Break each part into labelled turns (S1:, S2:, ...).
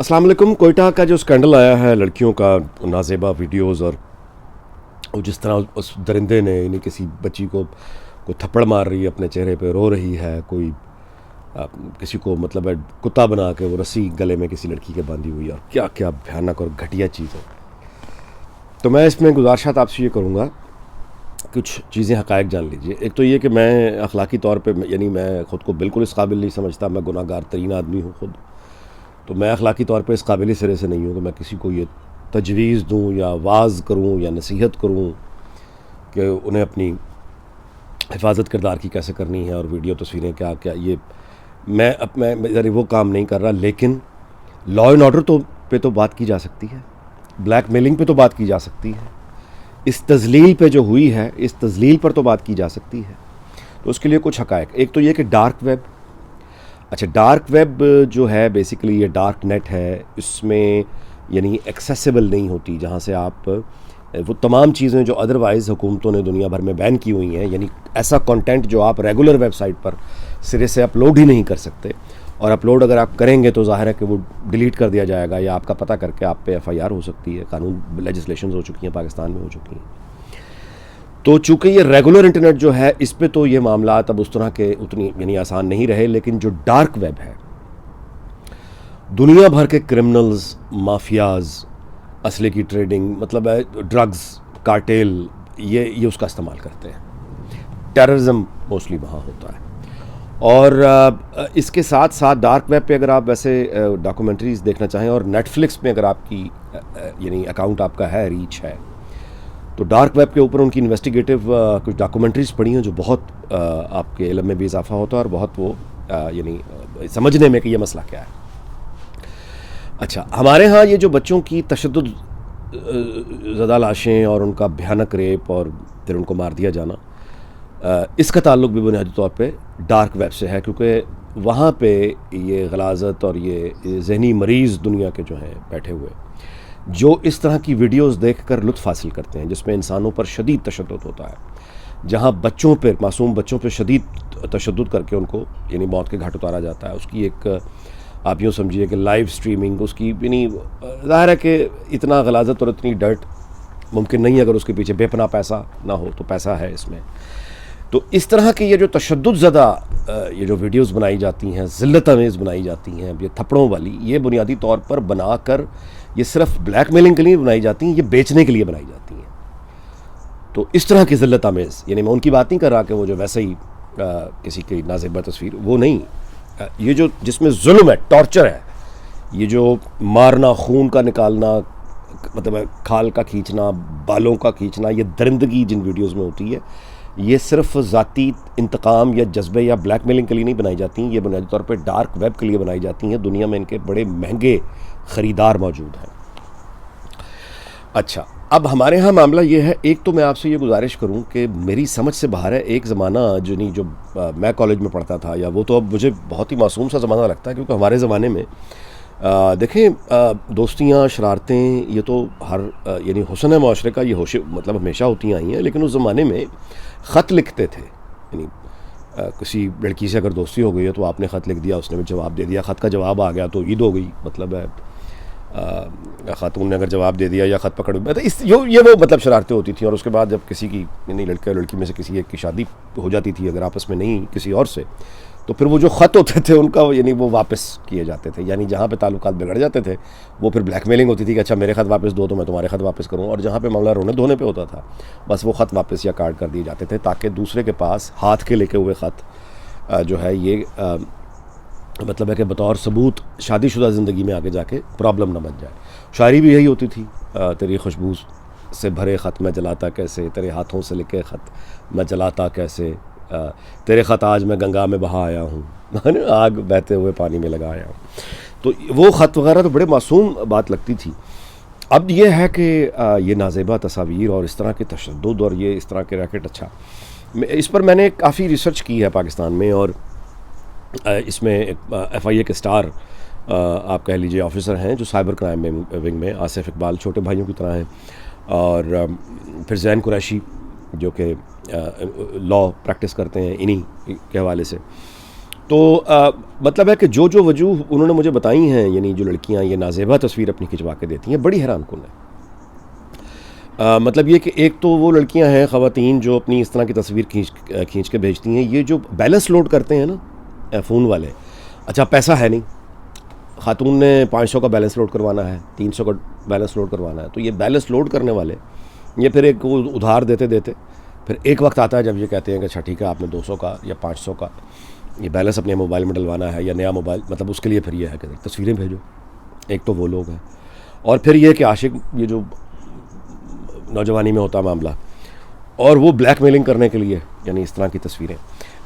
S1: अस्सलाम वालेकुम। कोयटा का जो स्कैंडल आया है लड़कियों का, नाजेबा वीडियोस और वो जिस तरह उस दरिंदे ने यानी किसी बच्ची को कोई थप्पड़ मार रही है, अपने चेहरे पे रो रही है, कोई किसी को मतलब है कुत्ता बना के वो रस्सी गले में किसी लड़की के बांधी हुई है, और क्या क्या भयानक और घटिया चीज़ है। तो मैं इसमें गुजारिशात आपसे ये करूँगा, कुछ चीज़ें हक़ाइक़ जान लीजिए। एक तो ये कि मैं अखलाकी तौर पे यानी मैं ख़ुद को बिल्कुल इस काबिल नहीं समझता, मैं गुनाहगार तरीन आदमी हूँ खुद, तो मैं अखलाकी तौर पे इस काबिल सिरे से नहीं हूँ कि मैं किसी को ये तजवीज़ दूँ या वाज़ करूँ या नसीहत करूँ कि उन्हें अपनी हिफाजत किरदार की कैसे करनी है और वीडियो तस्वीरें क्या क्या। ये मैं वो काम नहीं कर रहा, लेकिन लॉ एंड ऑर्डर पे तो बात की जा सकती है, ब्लैक मेलिंग पे तो बात की जा सकती है, इस तज़लील पे जो हुई है इस तज़लील पर तो बात की जा सकती है। तो उसके लिए कुछ हक़ाइक़, एक तो ये कि डार्क वेब, अच्छा डार्क वेब जो है बेसिकली ये डार्क नेट है, इसमें यानी एक्सेसिबल नहीं होती, जहाँ से आप वो तमाम चीज़ें जो अदरवाइज़ हुकूमतों ने दुनिया भर में बैन की हुई हैं, यानी ऐसा कंटेंट जो आप रेगुलर वेबसाइट पर सिरे से अपलोड ही नहीं कर सकते, और अपलोड अगर आप करेंगे तो ज़ाहिर है कि वो डिलीट कर दिया जाएगा या आपका पता करके आप पे FIR हो सकती है। कानून लेजिस्लेशंस हो चुकी हैं, पाकिस्तान में हो चुकी हैं। तो चूँकि ये रेगुलर इंटरनेट जो है इस पे तो ये मामला अब उस तरह के उतनी यानी आसान नहीं रहे, लेकिन जो डार्क वेब है, दुनिया भर के क्रिमिनल्स, माफियाज, असले की ट्रेडिंग, मतलब ड्रग्स कार्टेल, ये उसका इस्तेमाल करते हैं। टेररिज्म मोस्टली वहाँ होता है। और इसके साथ साथ डार्क वेब पे अगर आप वैसे डॉक्यूमेंट्रीज़ देखना चाहें और नेटफ्लिक्स में अगर आपकी यानी अकाउंट आपका है, रीच है, तो डार्क वेब के ऊपर उनकी इन्वेस्टिगेटिव कुछ डॉक्यूमेंट्रीज़ पढ़ी हैं जो बहुत आपके इल्म में भी इजाफा होता है और बहुत वो यानी समझने में कि ये मसला क्या है। अच्छा, हमारे यहाँ ये जो बच्चों की तशद्दुद ज़दा लाशें और उनका भयानक रेप और फिर उनको मार दिया जाना, इसका ताल्लुक भी बुनियादी तौर पे डार्क वेब से है, क्योंकि वहाँ पे ये गलाज़त और ये जहनी मरीज़ दुनिया के जो हैं बैठे हुए, जो इस तरह की वीडियोस देखकर लुत्फ़ हासिल करते हैं जिसमें इंसानों पर शदीद तशद्दुद होता है, जहाँ बच्चों पे, मासूम बच्चों पे शदीद तशद्दुद करके उनको यानी मौत के घाट उतारा जाता है। उसकी एक आप यूँ समझिए कि लाइव स्ट्रीमिंग उसकी, यानी ज़ाहिर है कि इतना गलाज़त और इतनी डर्ट मुमकिन नहीं है अगर उसके पीछे बेपनाह पैसा ना हो, तो पैसा है इसमें। तो इस तरह की ये जो तशद्दुद ज़दा ये जो वीडियोस बनाई जाती हैं, ज़िल्लत आमेज़ बनाई जाती हैं, ये थप्पड़ों वाली, ये बुनियादी तौर पर बनाकर ये सिर्फ ब्लैकमेलिंग के लिए बनाई जाती हैं, ये बेचने के लिए बनाई जाती हैं। तो इस तरह की ज़िल्लत आमेज़, यानी मैं उनकी बात नहीं कर रहा कि वो जो वैसे ही किसी की नाज़ेबा तस्वीर, वो नहीं, ये जो जिसमें जुल्म है, टॉर्चर है, ये जो मारना, खून का निकालना, मतलब खाल का खींचना, बालों का खींचना, ये दरिंदगी जिन वीडियोस में होती है, ये सिर्फ ज़ाती इंतकाम या जज्बे या ब्लैकमेलिंग के लिए नहीं बनाई जाती, ये बुनियादी तौर पे डार्क वेब के लिए बनाई जाती हैं। दुनिया में इनके बड़े महंगे ख़रीदार मौजूद हैं। अच्छा, अब हमारे यहाँ मामला ये है, एक तो मैं आपसे ये गुजारिश करूँ कि मेरी समझ से बाहर है एक ज़माना जो मैं कॉलेज में पढ़ता था, या वो तो अब मुझे बहुत ही मासूम सा ज़माना लगता है, क्योंकि हमारे ज़माने में देखें दोस्तियाँ, शरारतें, ये तो हर यानी हुस्न माशरे का ये मतलब हमेशा होती आई हैं, लेकिन उस ज़माने में ख़त लिखते थे, यानी किसी लड़की से अगर दोस्ती हो गई है तो आपने ख़त लिख दिया, उसने भी जवाब दे दिया, ख़त का जवाब आ गया तो ईद हो गई, मतलब है ख़ातून ने अगर जवाब दे दिया या ख़त पकड़, मतलब ये वो मतलब शरारतें होती थी। और उसके बाद जब किसी की यानी लड़के और लड़की में से किसी एक की शादी हो जाती थी, अगर आपस में नहीं किसी और से, तो फिर वो जो ख़त होते थे उनका यानी वो वापस किए जाते थे, यानी जहाँ पे ताल्लुकात बिगड़ जाते थे वो फिर ब्लैकमेलिंग होती थी कि अच्छा मेरे ख़त वापस दो तो मैं तुम्हारे ख़त वापस करूँ, और जहाँ पे मामला रोने धोने पे होता था बस वो ख़त वापस या कार्ड कर दिए जाते थे, ताकि दूसरे के पास हाथ के लेके हुए ख़त जो है ये मतलब है कि बतौर सबूत शादीशुदा ज़िंदगी में आगे जाके प्रॉब्लम ना बन जाए। शायरी भी यही होती थी, तेरी खुशबू से भरे ख़त मैं जलाता कैसे, तेरे हाथों से लिखे ख़त मैं जलाता कैसे, तेरे ख़त आज मैं गंगा में बहा आया हूँ, आग बहते हुए पानी में लगा आया हूँ। तो वो ख़त वगैरह तो बड़े मासूम बात लगती थी। अब ये है कि ये नाज़ेबा तस्वीर और इस तरह के तशद्दुद और ये इस तरह के रैकेट, अच्छा इस पर मैंने काफ़ी रिसर्च की है पाकिस्तान में, और इसमें FIA के स्टार आप कह लीजिए ऑफिसर हैं जो साइबर क्राइम में विंग में, आसिफ इकबाल छोटे भाइयों की तरह हैं, और फिर ज़ैन कुरैशी जो कि लॉ प्रैक्टिस करते हैं इन्हीं के हवाले से, तो मतलब है कि जो जो वजूह उन्होंने मुझे बताई हैं, यानी जो लड़कियां ये नाजेबा तस्वीर अपनी खिंचवा के देती हैं, बड़ी हैरानकुन है। मतलब ये कि एक तो वो लड़कियां हैं, ख़वातीन, जो अपनी इस तरह की तस्वीर खींच के भेजती हैं। ये जो बैलेंस लोड करते हैं ना फ़ोन वाले, अच्छा पैसा है नहीं, खातून ने 500 का बैलेंस लोड करवाना है, 300 का बैलेंस लोड करवाना है, तो ये बैलेंस लोड करने वाले ये फिर एक उधार देते देते फिर एक वक्त आता है जब ये कहते हैं कि अच्छा ठीक है, आपने 200 का या 500 का ये बैलेंस अपने मोबाइल में डलवाना है, या नया मोबाइल, मतलब उसके लिए फिर ये है कि तस्वीरें भेजो। एक तो वो लोग हैं, और फिर ये कि आशिक, ये जो नौजवानी में होता मामला, और वो ब्लैकमेलिंग करने के लिए, यानी इस तरह की तस्वीरें।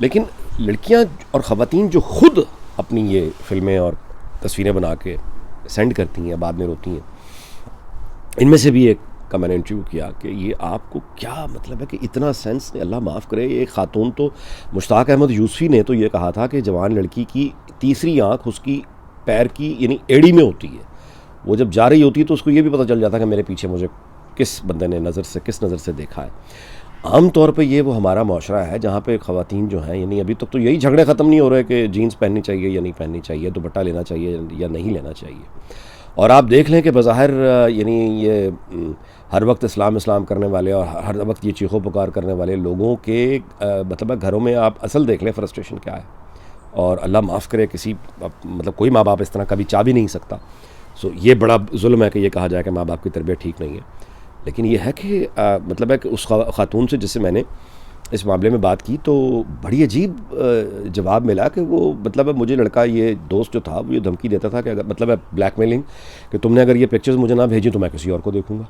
S1: लेकिन लड़कियां और ख़वातीन जो खुद अपनी ये फिल्में और तस्वीरें बना के सेंड करती हैं, बाद में रोती हैं, इनमें से भी एक का मैंने इंटरव्यू किया कि ये आपको क्या मतलब है कि इतना सेंस, अल्लाह माफ़ करे, एक ख़ातून, तो मुश्ताक अहमद यूसुफ़ी ने तो ये कहा था कि जवान लड़की की तीसरी आँख उसकी पैर की यानी एड़ी में होती है। वो जब जा रही होती है तो उसको ये भी पता चल जाता है कि मेरे पीछे मुझे किस बंदे ने किस नज़र से देखा है। आम तौर पे ये वो हमारा माशरा है जहाँ पे ख़वातीन जो हैं, यानी अभी तक तो यही झगड़े ख़त्म नहीं हो रहे कि जीन्स पहननी चाहिए या नहीं पहननी चाहिए, दुपट्टा लेना चाहिए या नहीं लेना चाहिए। और आप देख लें कि बज़ाहिर यानी ये हर वक्त इस्लाम करने वाले और हर वक्त ये चीखों पुकार करने वाले लोगों के मतलब घरों में आप असल देख लें फ्रस्ट्रेशन क्या है। और अल्लाह माफ़ करे, किसी मतलब कोई माँ बाप इस तरह कभी चाह भी नहीं सकता। सो ये बड़ा जुल्म है कि ये कहा जाए कि माँ बाप की तरबियत ठीक नहीं है। लेकिन ये है कि मतलब है कि उस खातून से जिससे मैंने इस मामले में बात की तो बड़ी अजीब जवाब मिला कि वो मतलब मुझे लड़का, ये दोस्त जो था, वो ये धमकी देता था कि अगर मतलब ब्लैकमेलिंग, कि तुमने अगर ये पिक्चर्स मुझे ना भेजी तो मैं किसी और को देखूंगा।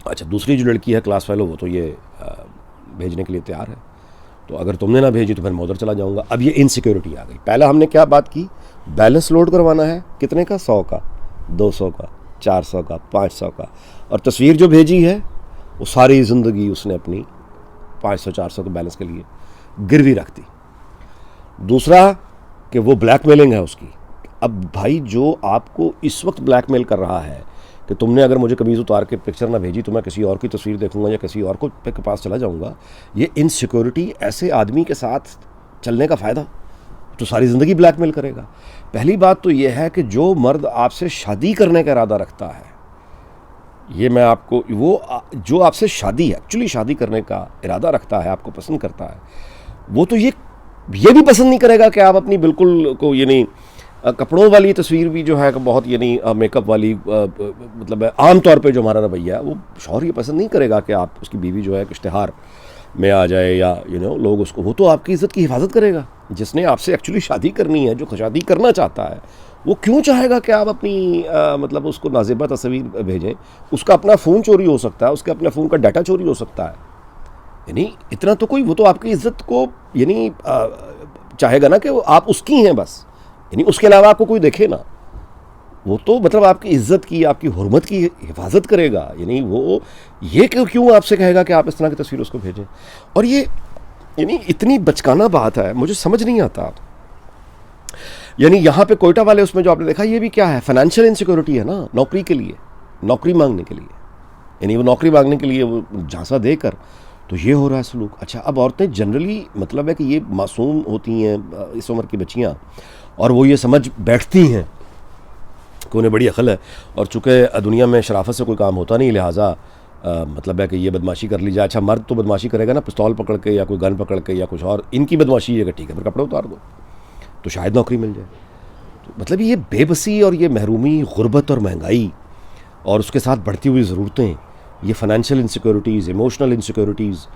S1: अच्छा, दूसरी जो लड़की है क्लास फेलो, वो तो ये भेजने के लिए तैयार है, तो अगर तुमने ना भेजी तो फिर मैं उधर चला जाऊँगा। अब ये इनसिक्योरिटी आ गई। पहले हमने क्या बात की, बैलेंस लोड करवाना है, कितने का, 100 का, 200 का, 400 का, 500 का, और तस्वीर जो भेजी है वो सारी ज़िंदगी उसने अपनी 500-400 के बैलेंस के लिए गिरवी रख दी। दूसरा कि वो ब्लैकमेलिंग है उसकी। अब भाई, जो आपको इस वक्त ब्लैकमेल कर रहा है कि तुमने अगर मुझे कमीज़ उतार के पिक्चर ना भेजी तो मैं किसी और की तस्वीर देखूंगा या किसी और को के पास चला जाऊंगा, ये इनसिक्योरिटी, ऐसे आदमी के साथ चलने का फ़ायदा, तो सारी ज़िंदगी ब्लैकमेल करेगा। पहली बात तो ये है कि जो मर्द आपसे शादी करने का इरादा रखता है, ये मैं आपको, वो जो आपसे एक्चुअली शादी करने का इरादा रखता है, आपको पसंद करता है, वो तो ये भी पसंद नहीं करेगा कि आप अपनी बिल्कुल को यानी कपड़ों वाली तस्वीर भी जो है बहुत यानी मेकअप वाली, मतलब आम तौर पे जो हमारा रवैया है, वो शौहर ये पसंद नहीं करेगा कि आप उसकी बीवी जो है इश्तिहार में आ जाए, या लोग उसको, वो तो आपकी इज़्ज़त की हिफाजत करेगा। जिसने आपसे एक्चुअली शादी करनी है, जो शादी करना चाहता है, वो क्यों चाहेगा कि आप अपनी मतलब उसको नाज़ेबा तस्वीर भेजें। उसका अपना फ़ोन चोरी हो सकता है, उसके अपने फ़ोन का डाटा चोरी हो सकता है, यानी इतना तो कोई, वो तो आपकी इज़्ज़त को यानी चाहेगा ना कि वो आप उसकी हैं बस, यानी उसके अलावा आपको कोई देखे ना। वो तो मतलब आपकी इज़्ज़त की, आपकी हुर्मत की हिफाजत करेगा, यानी वो ये क्यों आपसे कहेगा कि आप इस तरह की तस्वीर उसको भेजें। और ये यानी इतनी बचकाना बात है, मुझे समझ नहीं आता। यानी यहाँ पे कोयटा वाले उसमें जो आपने देखा, ये भी क्या है, फाइनेंशियल इनसिक्योरिटी है ना, नौकरी के लिए, नौकरी मांगने के लिए, यानी वो नौकरी मांगने के लिए वो झांसा देकर तो ये हो रहा है सलूक। अच्छा, अब औरतें जनरली मतलब है कि ये मासूम होती हैं इस उम्र की बच्चियाँ, और वो ये समझ बैठती हैं कि उन्हें बड़ी अकल है, और चूँकि दुनिया में शराफत से कोई काम होता नहीं, लिहाजा मतलब है कि ये बदमाशी कर ली जाए। अच्छा, मर्द तो बदमाशी करेगा ना, पिस्तौल पकड़ के या कोई गन पकड़ के या कुछ और, इनकी बदमाशी है कि ठीक है फिर कपड़े उतार दो तो शायद नौकरी मिल जाए। तो मतलब ये बेबसी और ये महरूमी, गुर्बत और महंगाई, और उसके साथ बढ़ती हुई ज़रूरतें, ये फाइनेंशियल इनसिक्योरिटीज़, इमोशनल इनसिक्योरिटीज़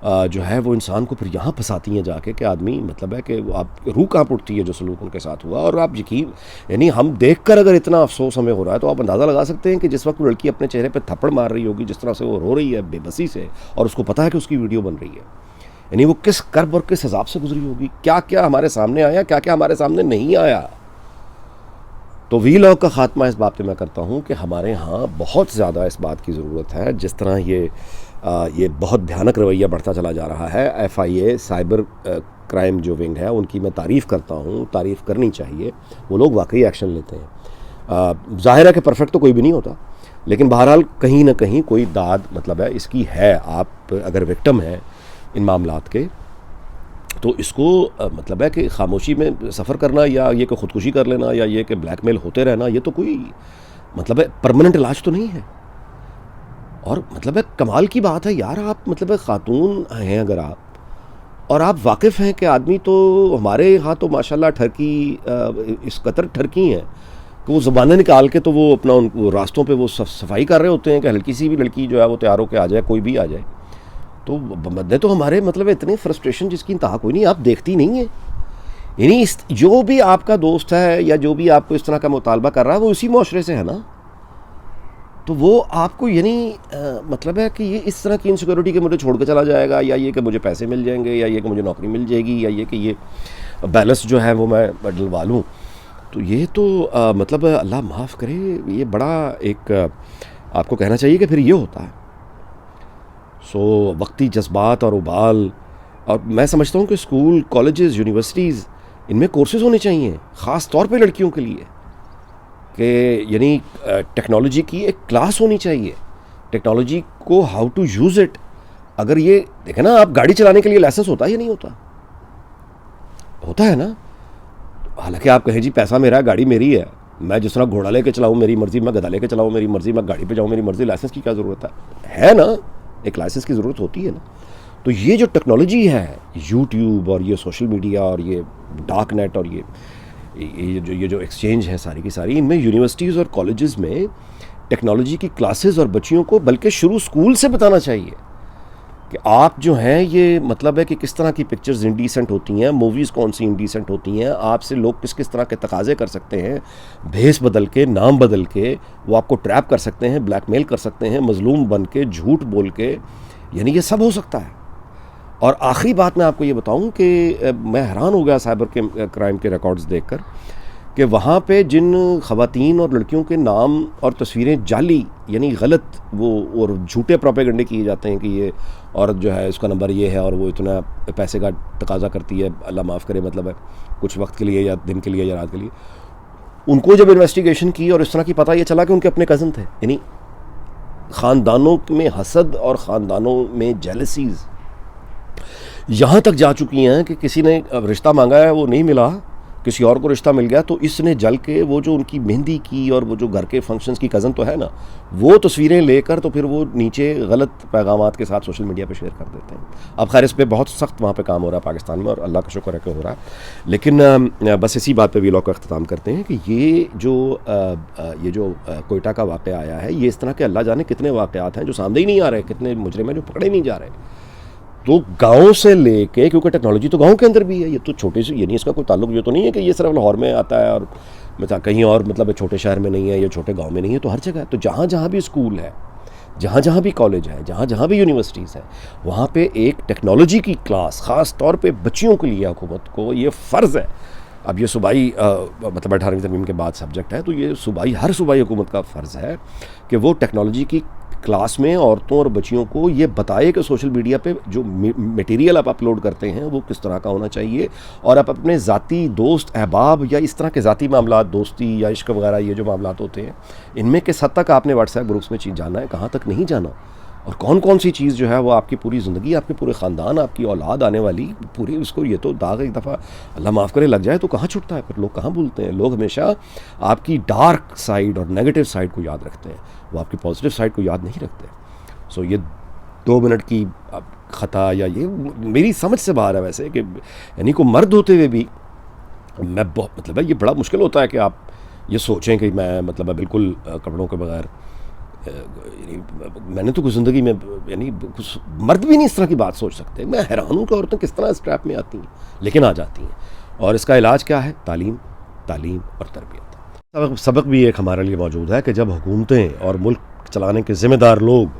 S1: जो है वो इंसान को फिर यहाँ फंसाती हैं जाके कि आदमी मतलब है कि आप रूह कांप उठती है जो सलूक उनके साथ हुआ। और आप यकीन, यानी हम देखकर अगर इतना अफसोस हमें हो रहा है तो आप अंदाज़ा लगा सकते हैं कि जिस वक्त वो लड़की अपने चेहरे पे थप्पड़ मार रही होगी, जिस तरह से वो रो रही है बेबसी से, और उसको पता है कि उसकी वीडियो बन रही है, यानी वो किस कर्ब और किस हिसाब से गुजरी होगी, क्या क्या हमारे सामने आया, क्या क्या हमारे सामने नहीं आया। तो वीलॉग का ख़ात्मा इस बात पे मैं करता हूँ कि हमारे यहाँ बहुत ज़्यादा इस बात की ज़रूरत है। जिस तरह ये बहुत भयानक रवैया बढ़ता चला जा रहा है, FIA साइबर क्राइम जो विंग है उनकी मैं तारीफ़ करता हूँ, तारीफ़ करनी चाहिए, वो लोग वाकई एक्शन लेते हैं। ज़ाहिर है कि परफेक्ट तो कोई भी नहीं होता, लेकिन बहरहाल कहीं ना कहीं कोई दाद मतलब है इसकी है। आप अगर विक्टिम हैं इन मामलात के तो इसको मतलब है कि खामोशी में सफ़र करना या ये कि ख़ुदकुशी कर लेना या ये कि ब्लैकमेल होते रहना, ये तो कोई मतलब है परमानेंट इलाज तो नहीं है। और मतलब है कमाल की बात है यार, आप मतलब है ख़ातून हैं अगर आप, और आप वाकिफ़ हैं कि आदमी तो हमारे यहाँ तो माशाल्लाह ठरकी इस कतर ठरकी हैं कि वो ज़बानें निकाल के तो वो अपना उन रास्तों पे वो सफाई कर रहे होते हैं कि हल्की सी भी लड़की जो है वो तैयार होकर आ जाए, कोई भी आ जाए। तो बंदे तो हमारे मतलब इतने फ्रस्ट्रेशन जिसकी इंतहा कोई नहीं, आप देखती नहीं है। यानी जो भी आपका दोस्त है या जो भी आपको इस तरह का मुतालबा कर रहा है वो उसी माशरे से है ना, तो वो आपको यानी मतलब है कि ये इस तरह की इनसिक्योरिटी के मुझे छोड़ के चला जाएगा, या ये कि मुझे पैसे मिल जाएंगे, या ये कि मुझे नौकरी मिल जाएगी, या ये कि ये बैलेंस जो है वो मैं डलवा लूँ, तो ये तो मतलब अल्लाह माफ़ करे, ये बड़ा एक आपको कहना चाहिए कि फिर ये होता है। सो वक्ती जज्बात और उबाल, और मैं समझता हूँ कि स्कूल, कॉलेजेस, यूनिवर्सिटीज़, इनमें कोर्सेज़ होने चाहिए ख़ास तौर पे लड़कियों के लिए, कि यानी टेक्नोलॉजी की एक क्लास होनी चाहिए, टेक्नोलॉजी को हाउ टू यूज़ इट। अगर ये देखें ना, आप गाड़ी चलाने के लिए लाइसेंस होता है या नहीं होता? होता है ना। हालांकि आप कहें जी पैसा मेरा है, गाड़ी मेरी है, मैं जिस तरह घोड़ा लेके चलाऊँ मेरी मर्ज़ी, मैं गधा लेके चलाऊँ मेरी मर्ज़ी, मैं गाड़ी पे जाऊँ मेरी मर्ज़ी, लाइसेंस की क्या ज़रूरत है ना, एक लाइसेंस की ज़रूरत होती है ना। तो ये जो टेक्नोलॉजी है, यूट्यूब और ये सोशल मीडिया और ये डार्क नेट और ये जो एक्सचेंज है सारी की सारी, इनमें यूनिवर्सिटीज़ और कॉलेजेस में टेक्नोलॉजी की क्लासेस और बच्चियों को बल्कि शुरू स्कूल से बताना चाहिए कि आप जो हैं ये मतलब है कि किस तरह की पिक्चर्स इंडीसेंट होती हैं, मूवीज़ कौन सी इंडीसेंट होती हैं, आपसे लोग किस किस तरह के तकाज़े कर सकते हैं, भेस बदल के, नाम बदल के वो आपको ट्रैप कर सकते हैं, ब्लैकमेल कर सकते हैं, मजलूम बन के, झूठ बोल के, यानी ये सब हो सकता है। और आखिरी बात मैं आपको ये बताऊं कि मैं हैरान हो गया साइबर के क्राइम के रिकॉर्ड्स देखकर कि वहाँ पे जिन ख़वातीन और लड़कियों के नाम और तस्वीरें जाली यानी गलत वो और झूठे प्रोपेगेंडे किए जाते हैं कि ये औरत जो है इसका नंबर ये है और वो इतना पैसे का तकाजा करती है, अल्लाह माफ़ करे, मतलब है कुछ वक्त के लिए या दिन के लिए या रात के लिए। उनको जब इन्वेस्टिगेशन की और इस तरह की पता ये चला कि उनके अपने कज़न थे, यानी ख़ानदानों में हसद और ख़ानदानों में जेलसीज़ यहाँ तक जा चुकी हैं कि किसी ने रिश्ता मांगा है, वो नहीं मिला, किसी और को रिश्ता मिल गया, तो इसने जल के वो जो उनकी मेहंदी की और वो जो घर के फंक्शंस की कज़न तो है ना, वो तस्वीरें लेकर तो फिर वो नीचे गलत पैगामात के साथ सोशल मीडिया पे शेयर कर देते हैं। अब खैर इस पर बहुत सख्त वहाँ पे काम हो रहा है पाकिस्तान में, और अल्लाह का शुक्र है कि हो रहा है। लेकिन बस इसी बात पे व्लॉग का अख्ताम करते हैं कि ये जो कोयटा का वाक़या आया है, ये इस तरह के अल्लाह जाने कितने वाक़यात हैं जो सामने ही नहीं आ रहे, कितने मुजरिम हैं जो पकड़े नहीं जा रहे। तो गांव से लेके, क्योंकि टेक्नोलॉजी तो गांव के अंदर भी है, ये तो छोटे से, यानी इसका कोई ताल्लुक ये तो नहीं है कि ये सिर्फ लाहौर में आता है और मतलब कहीं और मतलब छोटे शहर में नहीं है या छोटे गांव में नहीं है, तो हर जगह। तो जहाँ जहाँ भी स्कूल है, जहाँ जहाँ भी कॉलेज है, जहाँ जहाँ भी यूनिवर्सिटीज़ हैं, वहाँ पे एक टेक्नोलॉजी की क्लास ख़ास तौर पे बच्चियों के लिए हुकूमत को ये फ़र्ज़ है। अब ये सूबाई मतलब 18वीं तरमीम के बाद सब्जेक्ट है, तो ये हर सूबाई हुकूमत का फ़र्ज़ है कि वो टेक्नोलॉजी की क्लास में औरतों और बच्चियों को ये बताए कि सोशल मीडिया पे जो मटेरियल आप अपलोड करते हैं वो किस तरह का होना चाहिए, और आप अपने ज़ाती दोस्त अहबाब या इस तरह के ज़ाती मामला, दोस्ती या इश्क वगैरह ये जो मामला होते हैं, इनमें किस हद तक आपने व्हाट्सएप ग्रुप्स में चीज़ जाना है, कहाँ तक नहीं जाना, और कौन कौन सी चीज़ जो है वो आपकी पूरी ज़िंदगी, आपके पूरे ख़ानदान, आपकी औलाद आने वाली पूरी, उसको ये तो दाग एक दफ़ा अल्लाह माफ़ करे लग जाए तो कहाँ छुटता है, फिर लोग कहाँ भूलते हैं। लोग हमेशा आपकी डार्क साइड और नेगेटिव साइड को याद रखते हैं, वो आपकी पॉजिटिव साइड को याद नहीं रखते। सो ये 2 मिनट की ख़ता या ये मेरी समझ से बाहर है वैसे, कि यानी को मर्द होते हुए भी मैं बहुत मतलब है ये बड़ा मुश्किल होता है कि आप ये सोचें कि मैं मतलब बिल्कुल कपड़ों के बगैर, मैंने तो कुछ ज़िंदगी में यानी कुछ मर्द भी नहीं इस तरह की बात सोच सकते। मैं हैरान हूँ कि औरतें किस तरह इस ट्रैप में आती हैं, लेकिन आ जाती हैं। और इसका इलाज क्या है? तालीम और तरबियत। सबक भी एक हमारे लिए मौजूद है कि जब हुकूमतें और मुल्क चलाने के ज़िम्मेदार लोग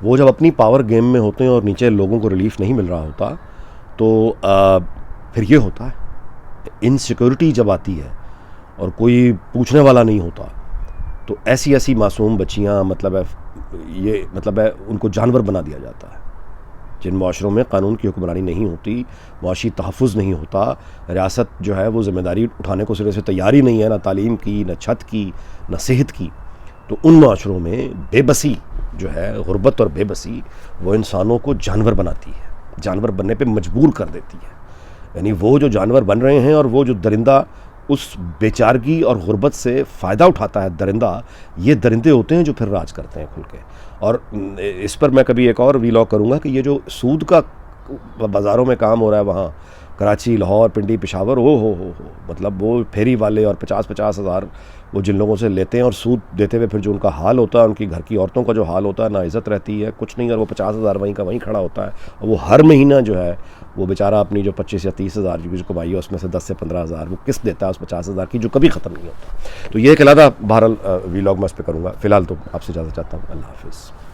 S1: वो जब अपनी पावर गेम में होते हैं और नीचे लोगों को रिलीफ नहीं मिल रहा होता, तो फिर ये होता है, इनसिक्योरिटी जब आती है और कोई पूछने वाला नहीं होता, तो ऐसी मासूम बच्चियां मतलब है उनको जानवर बना दिया जाता है। जिन माशरों में कानून की हुक्मरानी नहीं होती, मुआशी तहफ़्फ़ुज़ नहीं होता, रियासत जो है वो ज़िम्मेदारी उठाने को सिरे से तैयार ही नहीं है, ना तालीम की, ना छत की, ना सेहत की, तो उन माशरों में बेबसी जो है, गुर्बत और बेबसी, वो इंसानों को जानवर बनाती है, जानवर बनने पे मजबूर कर देती है। यानी वो जो जानवर बन रहे हैं और वो जो दरिंदा उस बेचारगी और गुर्बत से फ़ायदा उठाता है दरिंदा, ये दरिंदे होते हैं जो फिर राज करते हैं खुल के। और इस पर मैं कभी एक और वीलॉग करूँगा कि ये जो सूद का बाज़ारों में काम हो रहा है वहाँ कराची, लाहौर, पिंडी, पेशावर, हो मतलब वो फेरी वाले और 50-50 हज़ार वो जिन लोगों से लेते हैं और सूद देते हुए फिर जो उनका हाल होता है, उनकी घर की औरतों का जो हाल होता है, ना इज़्ज़त रहती है कुछ नहीं, और वो 50 हज़ार वहीं का वहीं खड़ा होता है और वो हर महीना जो है वो बेचारा अपनी जो 25 या 30 हज़ार की जो कमाई है उसमें से 10 से 15 हज़ार वो किस्त देता है उस 50 हज़ार की, जो कभी ख़त्म नहीं होता। तो ये एक अलग बहरहाल वीलॉग मैं उस पर करूँगा। फ़िलहाल तो आपसे इजाज़त चाहता हूँ। अल्लाह हाफ़िज़।